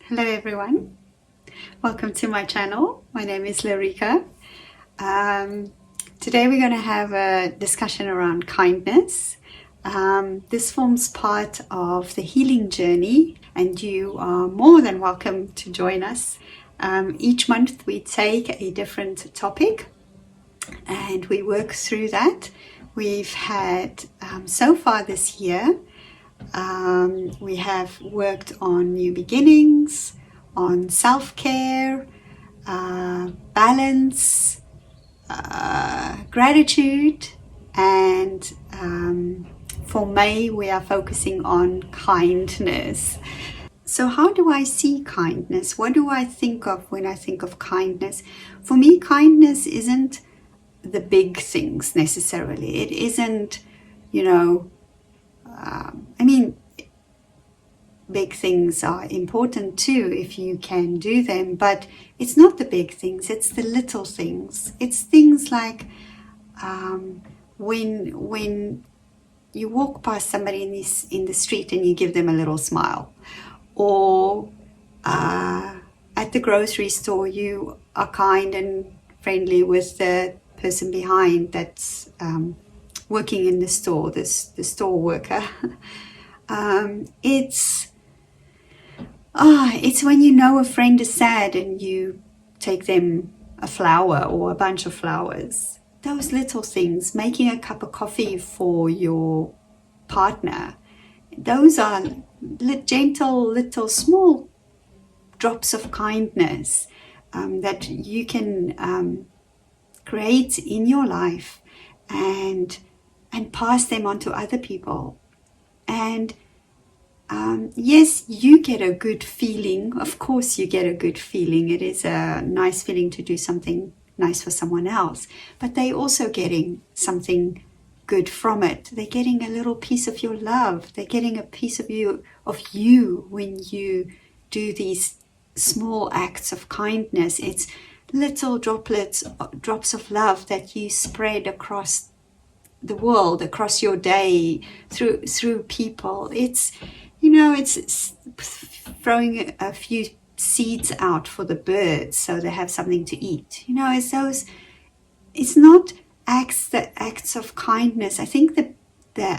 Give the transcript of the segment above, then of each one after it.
Hello everyone, welcome to my channel. My name is Larika. Today we're going to have a discussion around kindness. This forms part of the healing journey and you are more than welcome to join us. Each month we take a different topic and we work through that. We've had so far this year we have worked on new beginnings, on self-care, balance, gratitude, and for May we are focusing on kindness. So how do I see kindness? What do I think of when I think of kindness? For me, kindness isn't the big things necessarily. It isn't, big things are important too if you can do them, but it's not the big things, it's the little things. It's things like when you walk past somebody in the street and you give them a little smile, or at the grocery store you are kind and friendly with the person behind that's working in the store, the store worker. It's when you know a friend is sad and you take them a flower or a bunch of flowers. Those little things, making a cup of coffee for your partner, those are gentle, little, small drops of kindness that you can create in your life and pass them on to other people. And yes, you get a good feeling. Of course you get a good feeling. It is a nice feeling to do something nice for someone else, but they're also getting something good from it. They're getting a little piece of your love. They're getting a piece of you when you do these small acts of kindness. It's little drops of love that you spread across the world, across your day, through people. It's throwing a few seeds out for the birds so they have something to eat. It's not acts of kindness. I think the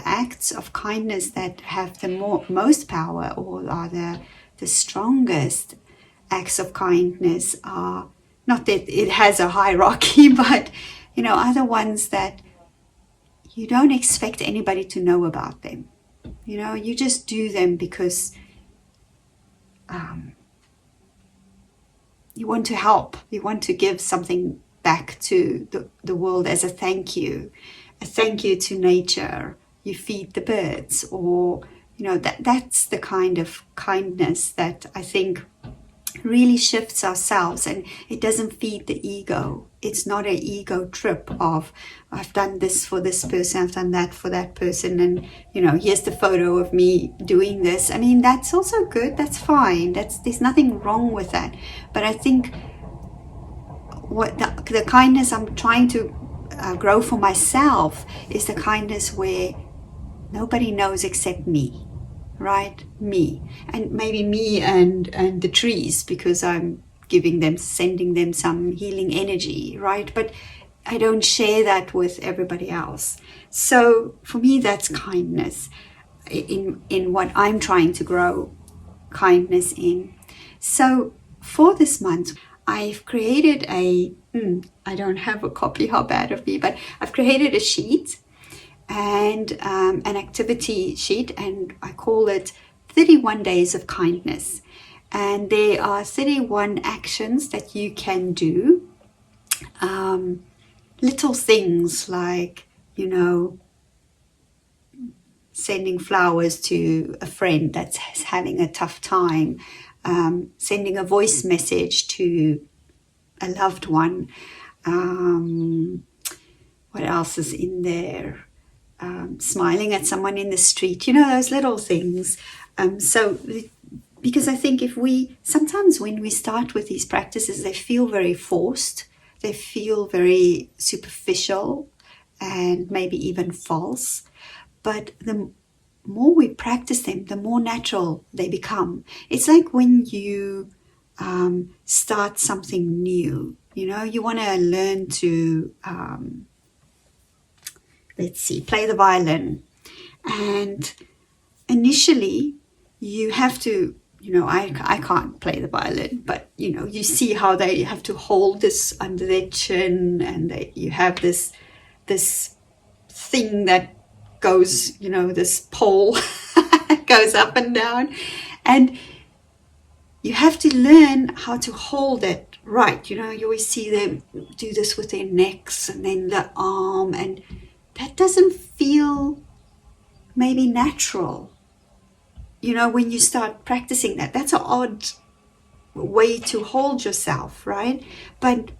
acts of kindness that have the most power, or are the strongest acts of kindness, are not that it has a hierarchy, but are the ones that you don't expect anybody to know about them. You just do them because you want to help. You want to give something back to the world as a thank you to nature. You feed the birds, or that's the kind of kindness that I think really shifts ourselves, and it doesn't feed the ego. It's not an ego trip of I've done this for this person, I've done that for that person, and here's the photo of me doing this. I mean, that's also good, that's fine, there's nothing wrong with that. But I think what the kindness I'm trying to grow for myself is the kindness where nobody knows except me. Right? Me. And maybe me and the trees, because I'm sending them some healing energy, right? But I don't share that with everybody else. So for me, that's kindness in what I'm trying to grow kindness in. So for this month, I've created I don't have a copy, how bad of me, but I've created a sheet and an activity sheet, and I call it 31 Days of Kindness. And there are 31 actions that you can do. Little things like, sending flowers to a friend that's having a tough time, sending a voice message to a loved one. What else is in there? Smiling at someone in the street, those little things. Because I think sometimes when we start with these practices, they feel very forced, they feel very superficial and maybe even false. But the more we practice them, the more natural they become. It's like when you start something new. You want to learn to, play the violin. And initially, you have to, I can't play the violin, but, you see how they have to hold this under their chin, and you have this thing that goes, this pole goes up and down. And you have to learn how to hold it right. You always see them do this with their necks and then the arm, and that doesn't feel maybe natural. When you start practicing that, that's an odd way to hold yourself, right? But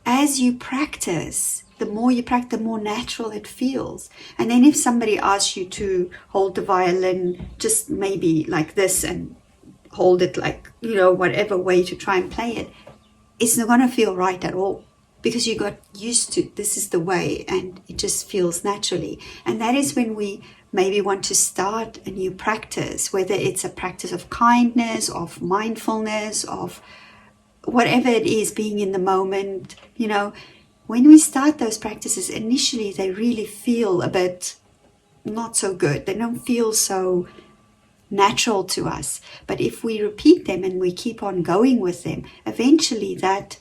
as you practice, the more you practice, the more natural it feels. And then if somebody asks you to hold the violin just maybe like this and hold it like, whatever way to try and play it, it's not going to feel right at all, because you got used to this is the way, and it just feels naturally. And that is when we maybe want to start a new practice, whether it's a practice of kindness, of mindfulness, of whatever it is, being in the moment. When we start those practices, initially they really feel a bit not so good. They don't feel so natural to us. But if we repeat them and we keep on going with them, eventually that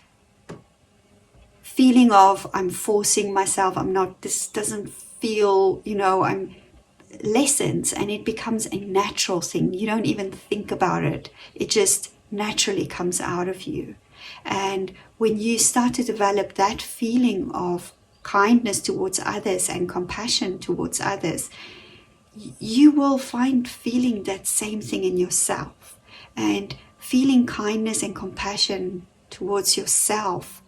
feeling of I'm forcing myself, this doesn't feel, I'm lessens, and it becomes a natural thing. You don't even think about it. It just naturally comes out of you. And when you start to develop that feeling of kindness towards others and compassion towards others, you will find feeling that same thing in yourself. And feeling kindness and compassion towards yourself,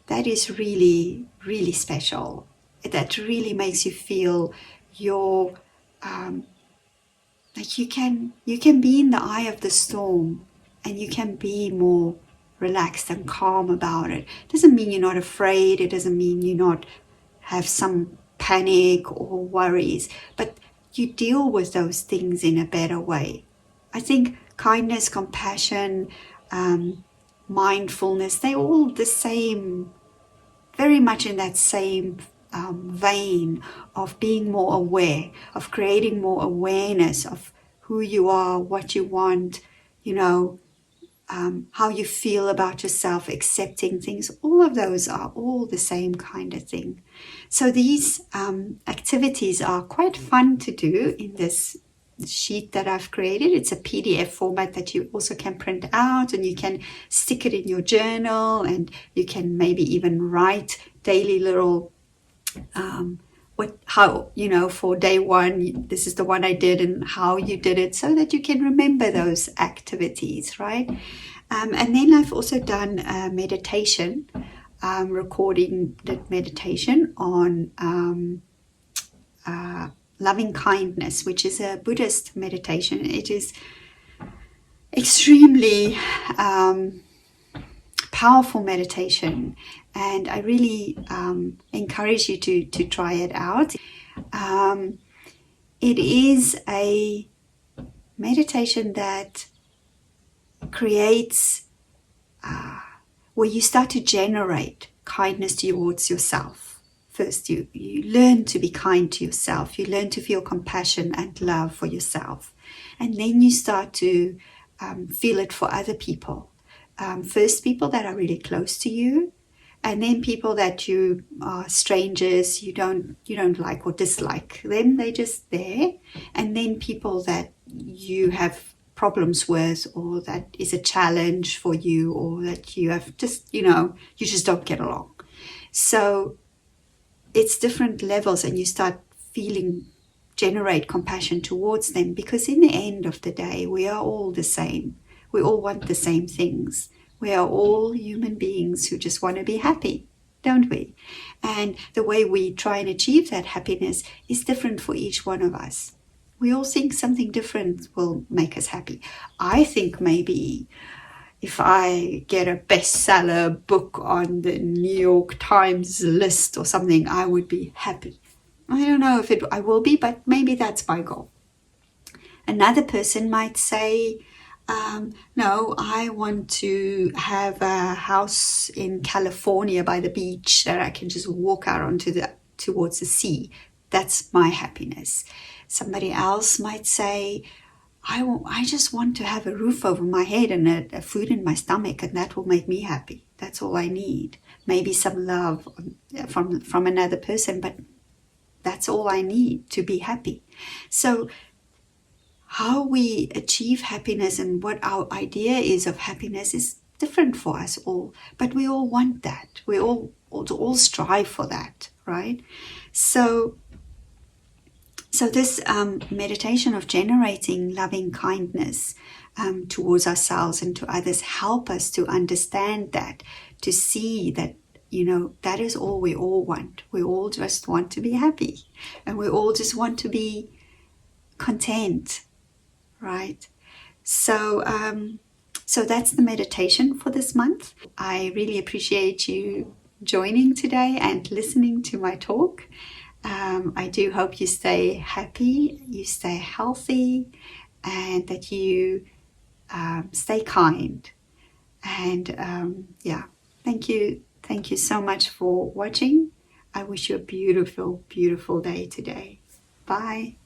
that is really, really special. That really makes you feel you're like you can be in the eye of the storm, and you can be more relaxed and calm about it. It doesn't mean you're not afraid. It doesn't mean you not have some panic or worries, but you deal with those things in a better way. I think kindness, compassion, mindfulness, they're all the same, very much in that same vein of being more aware, of creating more awareness of who you are, what you want, how you feel about yourself, accepting things. All of those are all the same kind of thing. So these activities are quite fun to do in this sheet that I've created. It's a PDF format that you also can print out, and you can stick it in your journal, and you can maybe even write daily little for day one, this is the one I did and how you did it, so that you can remember those activities, right? And then I've also done a meditation, recording the meditation on loving kindness, which is a Buddhist meditation. It is extremely powerful meditation, and I really encourage you to try it out. It is a meditation that creates where you start to generate kindness towards yourself. First, you learn to be kind to yourself. You learn to feel compassion and love for yourself. And then you start to feel it for other people. First, people that are really close to you, and then people that you are strangers, you don't like or dislike them, they're just there. And then people that you have problems with, or that is a challenge for you, or that you have just, you just don't get along. So it's different levels, and you start generate compassion towards them, because in the end of the day, we are all the same. We all want the same things. We are all human beings who just want to be happy, don't we? And the way we try and achieve that happiness is different for each one of us. We all think something different will make us happy. I think maybe if I get a bestseller book on the New York Times list or something, I would be happy. I don't know if I will be, but maybe that's my goal. Another person might say, no, I want to have a house in California by the beach that I can just walk out towards the sea. That's my happiness. Somebody else might say, I just want to have a roof over my head and a food in my stomach, and that will make me happy. That's all I need. Maybe some love from another person, but that's all I need to be happy. So how we achieve happiness and what our idea is of happiness is different for us all, but we all want that. We all strive for that, right? So this meditation of generating loving kindness towards ourselves and to others help us to understand that, to see that, that is all we all want. We all just want to be happy, and we all just want to be content, right? So that's the meditation for this month. I really appreciate you joining today and listening to my talk. I do hope you stay happy, you stay healthy, and that you stay kind. And thank you so much for watching. I wish you a beautiful, beautiful day today. Bye.